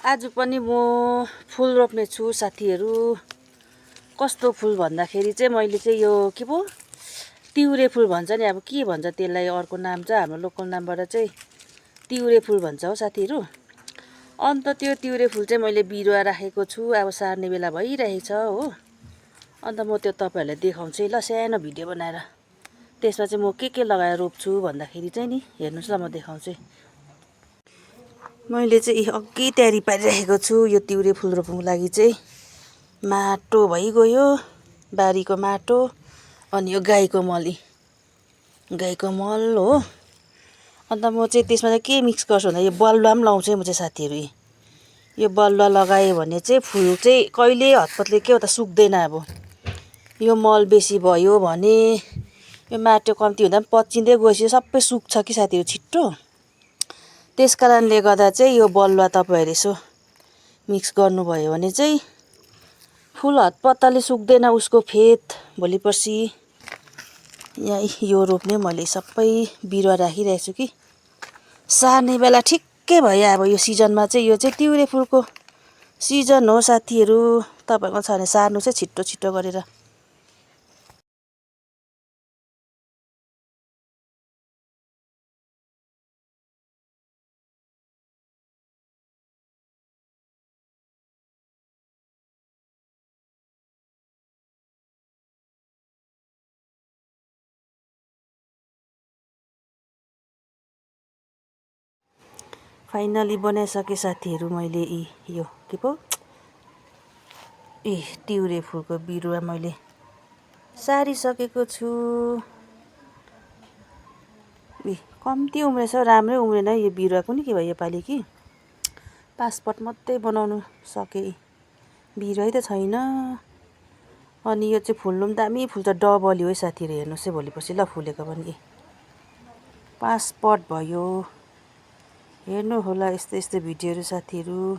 आज पनि म फुल रोप्ने छु साथीहरू। कस्तो फुल भन्दाखेरि चाहिँ मैले चाहिँ यो के पो तिउरे फुल भन्छ नि, अब के भन्छ त्यसलाई, अर्को नाम चाहिँ हाम्रो लोकल नामबाट चाहिँ तिउरे फुल भन्छ हो साथीहरू। अन्त त्यो तिउरे फुल चाहिँ मैले बिरुवा राखेको छु, अब सार्ने बेला भइरहेछ हो। अन्त म त्यो तपाईहरुलाई देखाउँछु ल, सानो भिडियो बनाएर। त्यसमा चाहिँ म के लगाएर रोप्छु भन्दाखेरि चाहिँ नि हेर्नुस् ल, म देखाउँछु। मैले चाहिँ अघि तयारी पारिरहेको छु यो तिउरे फुल रोप्नुको लागि चाहिँ। माटो भइगयो, बारीको माटो, अनि यो गाईको मल हो। अन्त म चाहिँ त्यसमा चाहिँ के मिक्स गर्छु भन्दा यो बलुवा पनि लाउँछु म चाहिँ साथीहरू। यो बलुवा लगाएँ भने चाहिँ फुल चाहिँ कहिले हतपतले के हो त सुक्दैन। अब यो मल बेसी भयो भने यो माटो कम्ती हुँदा पनि पच्चिँदै गएपछि सबै सुक्छ कि साथीहरू छिट्टो। त्यस कारणले गर्दा चाहिँ यो बलुवा तपाईहरुले यसो मिक्स गर्नुभयो भने चाहिँ फुल हतपत्तले सुक्दैन उसको फेद। भोलि पर्सि यहाँ यो रोप्ने मैले सबै बिरुवा राखिरहेको छु कि सार्ने बेला ठिक्कै भयो। अब यो सिजनमा चाहिँ यो चाहिँ तिउरे फुलको सिजन हो साथीहरू। तपाईहरुको छ भने सार्नु चाहिँ छिट्टो छिट्टो गरेर। फाइनली बनाइसके साथीहरू मैले यो के पो तिउरे फुलको बिरुवा मैले सारिसकेको छु। कम्ती उम्रेछ, राम्रै उम्रेन यो बिरुवा पनि के भयो योपालि कि पासपट मात्रै बनाउनु सके, बिरुवै त छैन। अनि यो चाहिँ फुल्नु पनि दामी फुल्छ, डबली हो है साथीहरू। हेर्नुहोस् है भोलि पर्सि ल, फुलेको पनि 5 पट भयो। हेर्नु होला यस्तो यस्तो भिडियोहरू साथीहरू।